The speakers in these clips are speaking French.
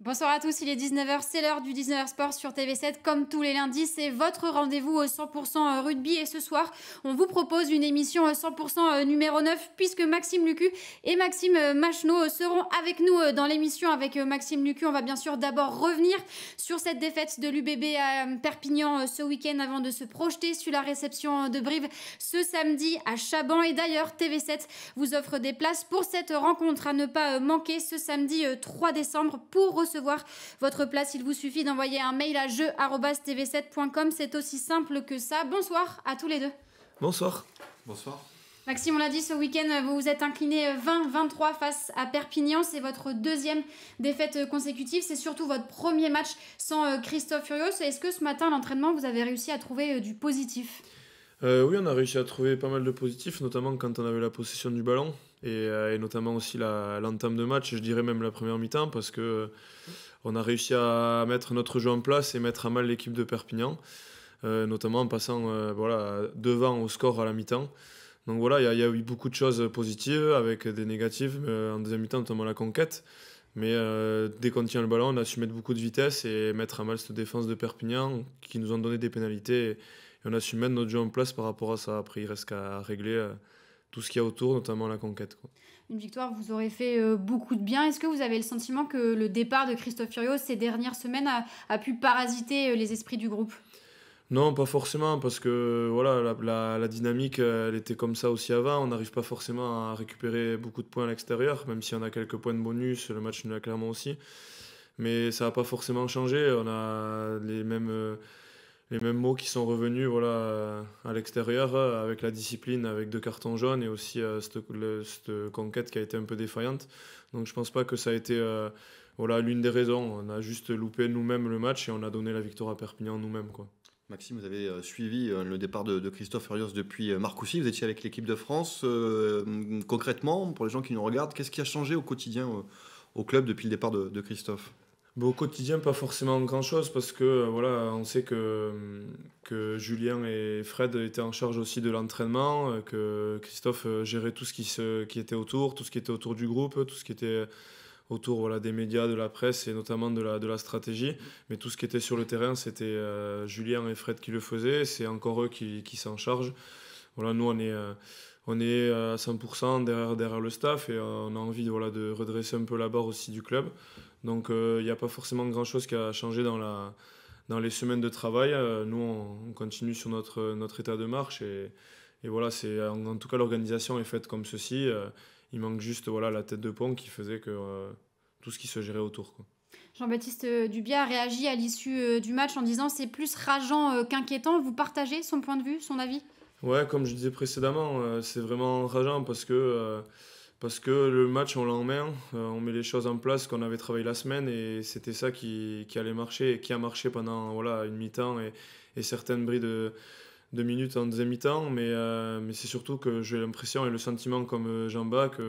Bonsoir à tous, il est 19h, c'est l'heure du 19h Sport sur TV7. Comme tous les lundis, c'est votre rendez-vous 100% rugby. Et ce soir, on vous propose une émission 100% numéro 9, puisque Maxime Lucu et Maxime Machenaud seront avec nous dans l'émission. Avec Maxime Lucu, on va bien sûr d'abord revenir sur cette défaite de l'UBB à Perpignan ce week-end avant de se projeter sur la réception de Brive ce samedi à Chaban. Et d'ailleurs, TV7 vous offre des places pour cette rencontre à ne pas manquer ce samedi 3 décembre. Pour recevoir votre place, il vous suffit d'envoyer un mail à jeu@tv7.com. C'est aussi simple que ça. Bonsoir à tous les deux. Bonsoir. Bonsoir. Maxime, on l'a dit, ce week-end, vous vous êtes incliné 20-23 face à Perpignan. C'est votre deuxième défaite consécutive. C'est surtout votre premier match sans Christophe Furios. Est-ce que ce matin, à l'entraînement, vous avez réussi à trouver du positif ? Oui, on a réussi à trouver pas mal de positifs, notamment quand on avait la possession du ballon et notamment aussi l'entame de match, je dirais même la première mi-temps, parce que on a réussi à mettre notre jeu en place et mettre à mal l'équipe de Perpignan, notamment en passant devant au score à la mi-temps. Donc voilà, il y a eu beaucoup de choses positives avec des négatives en deuxième mi-temps, notamment la conquête. Mais dès qu'on tient le ballon, on a su mettre beaucoup de vitesse et mettre à mal cette défense de Perpignan qui nous ont donné des pénalités. Et on a su mettre notre jeu en place par rapport à ça. Après, il reste qu'à régler tout ce qu'il y a autour, notamment la conquête, quoi. Une victoire vous aurait fait beaucoup de bien. Est-ce que vous avez le sentiment que le départ de Christophe Furios ces dernières semaines a pu parasiter les esprits du groupe ? Non, pas forcément, parce que voilà, la dynamique, elle était comme ça aussi avant. On n'arrive pas forcément à récupérer beaucoup de points à l'extérieur, même si on a quelques points de bonus, le match nous l'a clairement aussi. Mais ça n'a pas forcément changé. On a les mêmes mots qui sont revenus à l'extérieur, avec la discipline, avec 2 cartons jaunes et aussi cette conquête qui a été un peu défaillante. Donc je pense pas que ça a été l'une des raisons. On a juste loupé nous-mêmes le match et on a donné la victoire à Perpignan nous-mêmes, quoi. Maxime, vous avez suivi le départ de Christophe Furios depuis Marcoussis. Vous étiez avec l'équipe de France. Concrètement, pour les gens qui nous regardent, qu'est-ce qui a changé au quotidien au club depuis le départ de Christophe ? Au quotidien, pas forcément grand-chose, parce que on sait que Julien et Fred étaient en charge aussi de l'entraînement, que Christophe gérait tout ce qui était autour, tout ce qui était autour du groupe, tout ce qui était autour des médias, de la presse et notamment de la stratégie. Mais tout ce qui était sur le terrain, c'était Julien et Fred qui le faisaient. C'est encore eux qui s'en chargent. Nous, on est à 100% derrière le staff et on a envie de redresser un peu la barre aussi du club. Donc il n'y a pas forcément grand-chose qui a changé dans les semaines de travail. Nous, on continue sur notre état de marche et voilà, en tout cas l'organisation est faite comme ceci. Il manque juste la tête de pont qui faisait que tout ce qui se gérait autour, quoi. Jean-Baptiste Dubiat a réagi à l'issue du match en disant c'est plus rageant qu'inquiétant. Vous partagez son point de vue, son avis ? Ouais, comme je disais précédemment, c'est vraiment rageant parce que le match, on l'a en main, on met les choses en place qu'on avait travaillé la semaine et c'était ça qui allait marcher et qui a marché pendant une mi-temps et certaines brilles de minutes en deuxième mi-temps. Mais c'est surtout que j'ai l'impression et le sentiment comme Jean-Baptiste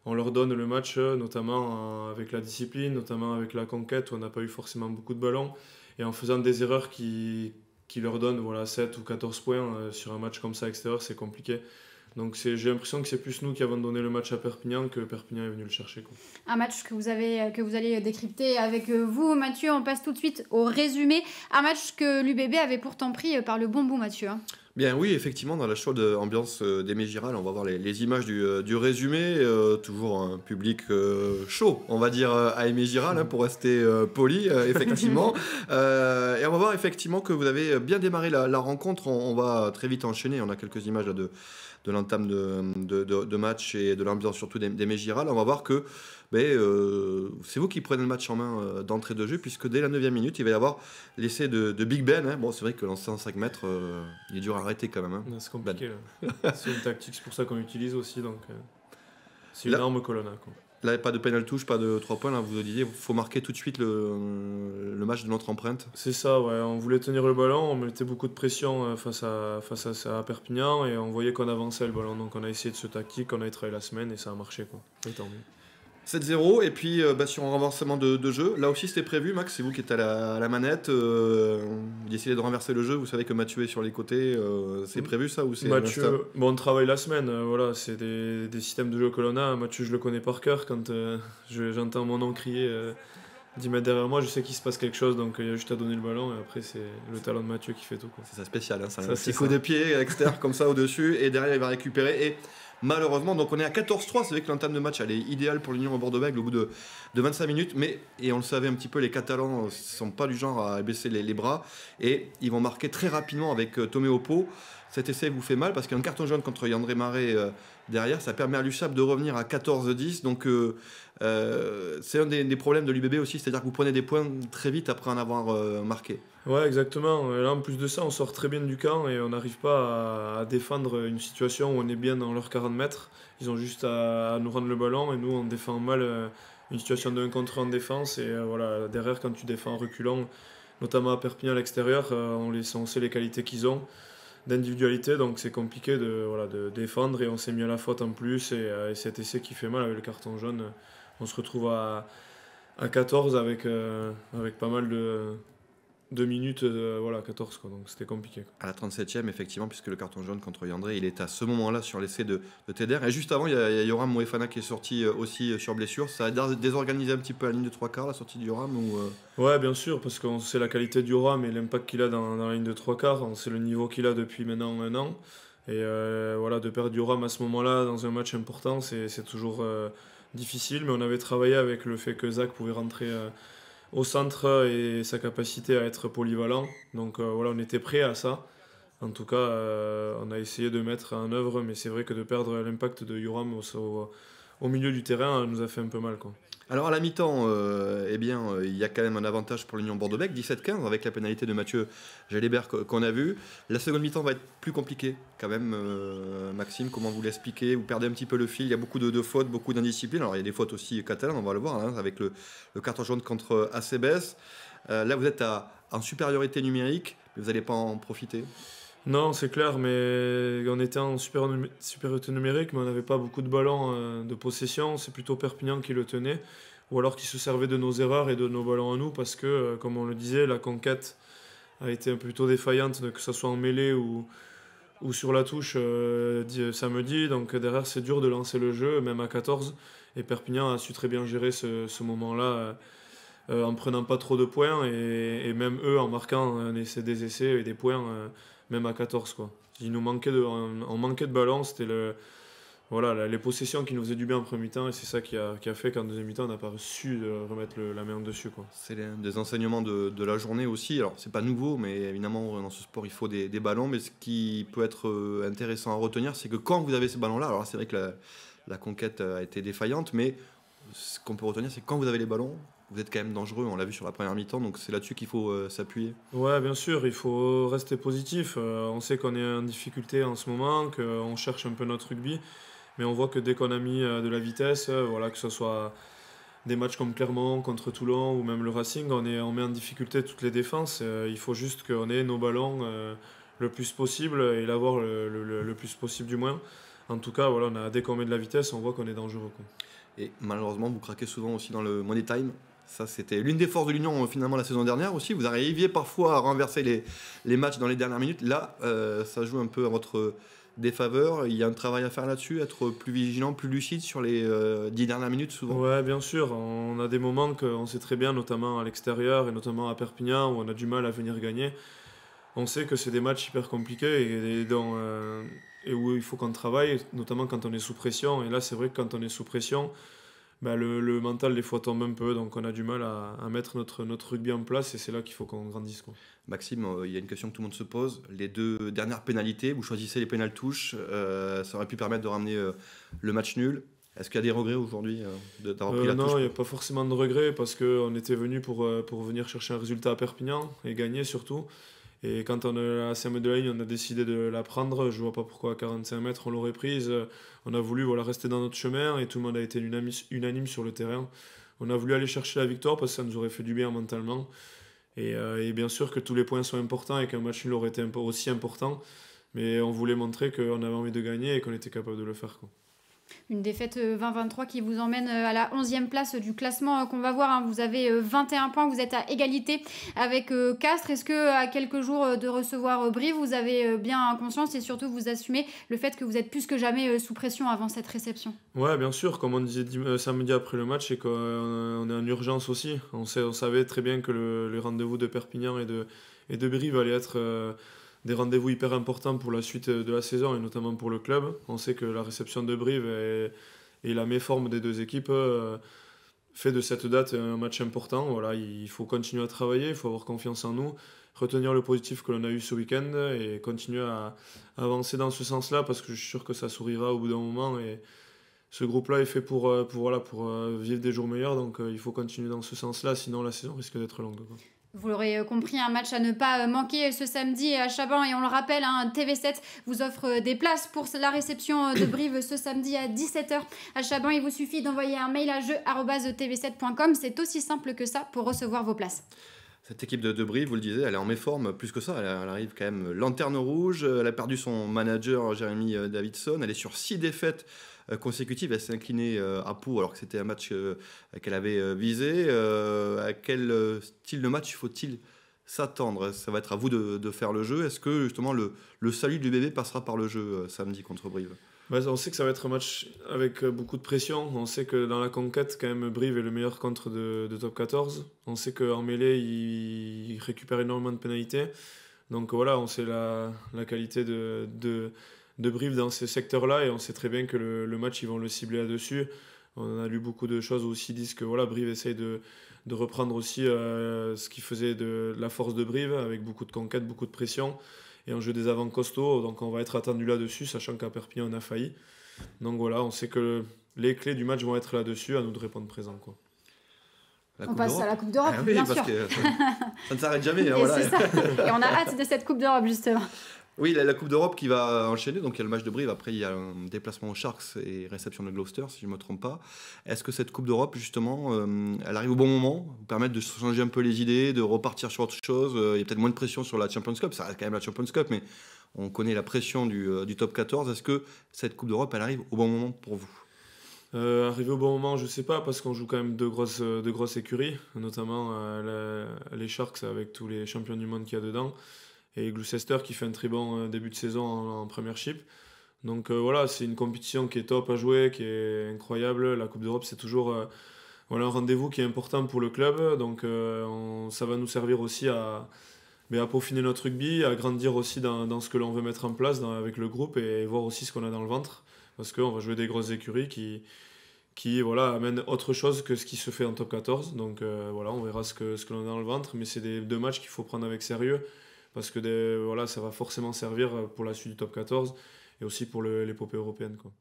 qu'on leur donne le match, notamment avec la discipline, notamment avec la conquête où on n'a pas eu forcément beaucoup de ballons et en faisant des erreurs qui leur donnent 7 ou 14 points sur un match comme ça extérieur, c'est compliqué. Donc j'ai l'impression que c'est plus nous qui avons donné le match à Perpignan que Perpignan est venu le chercher, quoi. Un match que vous allez décrypter avec vous, Mathieu. On passe tout de suite au résumé. Un match que l'UBB avait pourtant pris par le bon bout, Mathieu. Bien oui, effectivement, dans la chaude ambiance d'Aimé Giral, on va voir les images du résumé. Toujours un public chaud, on va dire, à Aimé Giral, pour rester poli, effectivement. Et on va voir effectivement que vous avez bien démarré la rencontre. On va très vite enchaîner. On a quelques images là, de l'entame de match et de l'ambiance surtout d'Aimé Giral. On va voir que c'est vous qui prenez le match en main d'entrée de jeu, puisque dès la 9e minute, il va y avoir l'essai de Big Ben. Bon, c'est vrai que lancer en 5 mètres, il est dur à arrêter quand même. C'est compliqué. Ben. C'est une tactique, c'est pour ça qu'on l'utilise aussi. Donc, c'est une arme Colonna, quoi. Là, pas de pénal touche, pas de 3 points. Là, vous disiez, il faut marquer tout de suite le match de notre empreinte. C'est ça, ouais. On voulait tenir le ballon, on mettait beaucoup de pression face à Perpignan et on voyait qu'on avançait le ballon. Donc on a essayé de ce tactique, on a travaillé la semaine et ça a marché, quoi. Et tant mieux. 7-0 et puis sur un renversement de jeu. Là aussi c'était prévu, Max, c'est vous qui êtes à la manette. Vous décidez de renverser le jeu, vous savez que Mathieu est sur les côtés. C'est prévu ça ou c'est Mathieu, on travaille la semaine, c'est des systèmes de jeu que l'on a. Mathieu, je le connais par cœur quand j'entends mon nom crier 10 mètres derrière moi, je sais qu'il se passe quelque chose, donc il y a juste à donner le ballon et après c'est le talent de Mathieu qui fait tout, quoi. C'est ça spécial, hein, c'est un Ça, petit c'est coup ça. de pied extérieur comme ça au-dessus et derrière il va récupérer et malheureusement donc on est à 14-3, c'est vrai que l'entame de match elle est idéale pour l'Union Bordeaux-Bègles au bout de 25 minutes mais et on le savait un petit peu les Catalans sont pas du genre à baisser les bras et ils vont marquer très rapidement avec Tomé Oppo. Cet essai vous fait mal parce qu'un carton jaune contre Yandré Maré derrière ça permet à l'USAP de revenir à 14-10 donc c'est un des problèmes de l'UBB aussi, c'est-à-dire que vous prenez des points très vite après en avoir marqué. Ouais, exactement. Et là, en plus de ça, on sort très bien du camp et on n'arrive pas à défendre une situation où on est bien dans leurs 40 mètres. Ils ont juste à nous rendre le ballon et nous, on défend mal une situation de 1 contre 1 en défense. Et voilà, derrière, quand tu défends en reculant, notamment à Perpignan à l'extérieur, on sait les qualités qu'ils ont d'individualité, donc c'est compliqué de défendre et on s'est mis à la faute en plus. Et cet essai qui fait mal avec le carton jaune, on se retrouve à 14 avec pas mal de 2 minutes, voilà, 14 quoi, donc c'était compliqué, quoi. À la 37e, effectivement, puisque le carton jaune contre Yandré, il est à ce moment-là sur l'essai de Teder. Et juste avant, il y a Yoram Moefana qui est sorti aussi sur blessure. Ça a désorganisé un petit peu la ligne de 3/4, la sortie de Yoram ou. Ouais, bien sûr, parce qu'on sait la qualité du Roi, mais l'impact qu'il a dans la ligne de 3/4, on sait le niveau qu'il a depuis maintenant 1 an. Et voilà, de perdre du Roi à ce moment-là, dans un match important, c'est toujours difficile, mais on avait travaillé avec le fait que Zach pouvait rentrer au centre et sa capacité à être polyvalent. Donc voilà, on était prêt à ça. En tout cas, on a essayé de mettre en œuvre, mais c'est vrai que de perdre l'impact de Yoram au milieu du terrain nous a fait un peu mal, quoi. Alors à la mi-temps, eh bien, il y a quand même un avantage pour l'Union Bordeaux-Bègles, 17-15, avec la pénalité de Mathieu Jalébert qu'on a vu. La seconde mi-temps va être plus compliquée quand même. Maxime, comment vous l'expliquez? Vous perdez un petit peu le fil, il y a beaucoup de fautes, beaucoup d'indiscipline. Alors il y a des fautes aussi catalanes, on va le voir, hein, avec le carton jaune contre ACBS. Là, vous êtes en supériorité numérique, mais vous n'allez pas en profiter. Non, c'est clair, mais on était en supériorité numérique, mais on n'avait pas beaucoup de ballons de possession. C'est plutôt Perpignan qui le tenait, ou alors qui se servait de nos erreurs et de nos ballons à nous, parce que, comme on le disait, la conquête a été plutôt défaillante, que ce soit en mêlée ou sur la touche samedi. Donc derrière, c'est dur de lancer le jeu, même à 14. Et Perpignan a su très bien gérer ce moment-là, en prenant pas trop de points, et même eux en marquant des essais et des points. Même à 14 quoi. On manquait de ballon, c'était voilà, les possessions qui nous faisaient du bien en premier mi-temps et c'est ça qui a fait qu'en deuxième mi-temps on n'a pas su remettre la main dessus, quoi. C'est des enseignements de la journée aussi. Alors, c'est pas nouveau, mais évidemment, dans ce sport, il faut des ballons. Mais ce qui peut être intéressant à retenir, c'est que quand vous avez ces ballons-là, alors c'est vrai que la conquête a été défaillante, mais ce qu'on peut retenir, c'est que quand vous avez les ballons, vous êtes quand même dangereux. On l'a vu sur la première mi-temps, donc c'est là-dessus qu'il faut s'appuyer. Ouais, bien sûr, il faut rester positif. On sait qu'on est en difficulté en ce moment, qu'on cherche un peu notre rugby, mais on voit que dès qu'on a mis de la vitesse, voilà, que ce soit des matchs comme Clermont contre Toulon ou même le Racing, on met en difficulté toutes les défenses. Il faut juste qu'on ait nos ballons le plus possible et l'avoir le plus possible du moins. En tout cas, voilà, dès qu'on met de la vitesse, on voit qu'on est dangereux, quoi. Et malheureusement, vous craquez souvent aussi dans le money time. Ça, c'était l'une des forces de l'Union finalement la saison dernière aussi. Vous arriviez parfois à renverser les matchs dans les dernières minutes. Là, ça joue un peu à votre défaveur. Il y a un travail à faire là-dessus, être plus vigilant, plus lucide sur les 10 dernières minutes souvent. Ouais, bien sûr. On a des moments qu'on sait très bien, notamment à l'extérieur et notamment à Perpignan, où on a du mal à venir gagner. On sait que c'est des matchs hyper compliqués et où il faut qu'on travaille, notamment quand on est sous pression. Et là, c'est vrai que quand on est sous pression, bah, le mental, des fois, tombe un peu. Donc, on a du mal à mettre notre rugby en place et c'est là qu'il faut qu'on grandisse, quoi. Maxime, il y a une question que tout le monde se pose. Les 2 dernières pénalités, vous choisissez les pénales touches. Ça aurait pu permettre de ramener le match nul. Est-ce qu'il y a des regrets aujourd'hui d'avoir pris la touche? Non, il n'y a pas forcément de regrets parce qu'on était venu pour venir chercher un résultat à Perpignan et gagner surtout. Et quand on a la CM de la ligne, on a décidé de la prendre. Je vois pas pourquoi à 45 mètres on l'aurait prise. On a voulu rester dans notre chemin et tout le monde a été unanime sur le terrain. On a voulu aller chercher la victoire parce que ça nous aurait fait du bien mentalement. Et bien sûr que tous les points sont importants et qu'un match nul aurait été aussi important. Mais on voulait montrer qu'on avait envie de gagner et qu'on était capable de le faire, quoi. Une défaite 20-23 qui vous emmène à la 11e place du classement qu'on va voir. Hein. Vous avez 21 points, vous êtes à égalité avec Castres. Est-ce qu'à quelques jours de recevoir Brive, vous avez bien conscience et surtout vous assumez le fait que vous êtes plus que jamais sous pression avant cette réception? Ouais, bien sûr, comme on disait samedi après le match, c'est qu'on est en urgence aussi. On savait très bien que les rendez-vous de Perpignan et de Brive allaient être des rendez-vous hyper importants pour la suite de la saison et notamment pour le club. On sait que la réception de Brive et la méforme des deux équipes fait de cette date un match important. Voilà, il faut continuer à travailler, il faut avoir confiance en nous, retenir le positif que l'on a eu ce week-end et continuer à avancer dans ce sens-là parce que je suis sûr que ça sourira au bout d'un moment. Et ce groupe-là est fait pour vivre des jours meilleurs, donc il faut continuer dans ce sens-là, sinon la saison risque d'être longue, quoi. Vous l'aurez compris, un match à ne pas manquer ce samedi à Chaban. Et on le rappelle, hein, TV7 vous offre des places pour la réception de Brive ce samedi à 17h à Chaban. Il vous suffit d'envoyer un mail à jeu@tv7.com. C'est aussi simple que ça pour recevoir vos places. Cette équipe de Brive, vous le disiez, elle est en méforme plus que ça. Elle arrive quand même lanterne rouge. Elle a perdu son manager Jérémy Davidson. Elle est sur 6 défaites consécutives. Elle s'est inclinée à Pau alors que c'était un match qu'elle avait visé. À quel style de match faut-il s'attendre? Ça va être à vous de faire le jeu. Est-ce que justement le salut du bébé passera par le jeu samedi contre Brive? On sait que ça va être un match avec beaucoup de pression. On sait que dans la conquête, quand même, Brive est le meilleur contre de top 14. On sait qu'en mêlée, il récupère énormément de pénalités. Donc voilà, on sait la qualité de Brive dans ces secteurs-là et on sait très bien que le match, ils vont le cibler là-dessus. On a lu beaucoup de choses aussi, disent que voilà, Brive essaye de reprendre aussi ce qui faisait de la force de Brive avec beaucoup de conquête, beaucoup de pression. Et un jeu des avants costauds, donc on va être attendu là-dessus, sachant qu'à Perpignan on a failli. Donc voilà, on sait que les clés du match vont être là-dessus, à nous de répondre présent, quoi. On passe à la Coupe d'Europe, oui, bien parce sûr. Que ça ne s'arrête jamais. Hein, et voilà. c'est ça. Et on a hâte de cette Coupe d'Europe, justement. Oui, la Coupe d'Europe qui va enchaîner, donc il y a le match de Brive, après il y a un déplacement aux Sharks et réception de Gloucester, si je ne me trompe pas. Est-ce que cette Coupe d'Europe, justement, elle arrive au bon moment, vous permettre de changer un peu les idées, de repartir sur autre chose? Il y a peut-être moins de pression sur la Champions Cup, ça reste quand même la Champions Cup, mais on connaît la pression du top 14. Est-ce que cette Coupe d'Europe, elle arrive au bon moment pour vous? Arriver au bon moment, je sais pas, parce qu'on joue quand même de grosses écuries, notamment les Sharks avec tous les champions du monde qu'il y a dedans, et Gloucester qui fait un très bon début de saison en Premiership. Donc voilà, c'est une compétition qui est top à jouer, qui est incroyable. La Coupe d'Europe, c'est toujours un rendez-vous qui est important pour le club, donc ça va nous servir aussi à peaufiner notre rugby, à grandir aussi dans ce que l'on veut mettre en place avec le groupe et voir aussi ce qu'on a dans le ventre. Parce qu'on va jouer des grosses écuries qui amènent autre chose que ce qui se fait en top 14. Donc on verra ce que l'on a dans le ventre. Mais c'est deux matchs qu'il faut prendre avec sérieux. Parce que ça va forcément servir pour la suite du top 14 et aussi pour l'épopée européenne, quoi.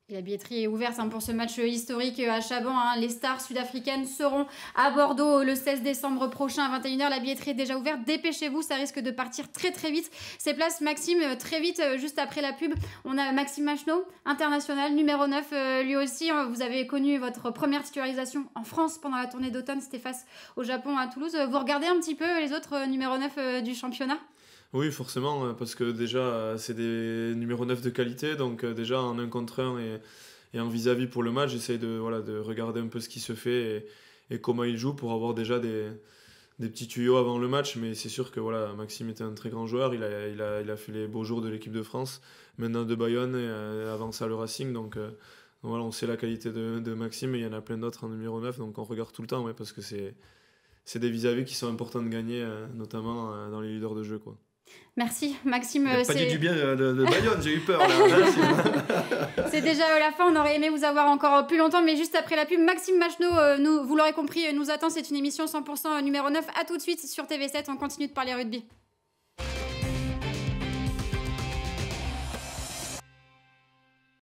Et la billetterie est ouverte pour ce match historique à Chaban. Les stars sud-africaines seront à Bordeaux le 16 décembre prochain à 21h. La billetterie est déjà ouverte. Dépêchez-vous, ça risque de partir très très vite. Ces places, Maxime, très vite, juste après la pub. On a Maxime Machenaud, international, numéro 9. Lui aussi, vous avez connu votre première titularisation en France pendant la tournée d'automne. C'était face au Japon à Toulouse. Vous regardez un petit peu les autres numéro 9 du championnat ? Oui, forcément, parce que déjà, c'est des numéros 9 de qualité, donc déjà en 1 contre 1 et en vis-à-vis pour le match, j'essaye de regarder un peu ce qui se fait et comment il joue pour avoir déjà des petits tuyaux avant le match, mais c'est sûr que Maxime était un très grand joueur, il a fait les beaux jours de l'équipe de France, maintenant de Bayonne et avant ça le Racing, donc on sait la qualité de Maxime et il y en a plein d'autres en numéro 9, donc on regarde tout le temps, parce que c'est des vis-à-vis qui sont importants de gagner, notamment dans les leaders de jeu, quoi. Merci Maxime. Pas dit du bien de Bayonne, j'ai eu peur là. C'est déjà la fin, on aurait aimé vous avoir encore plus longtemps, mais juste après la pub, Maxime Machenaud, vous l'aurez compris, nous attend. C'est une émission 100% numéro 9. À tout de suite sur TV7, on continue de parler rugby.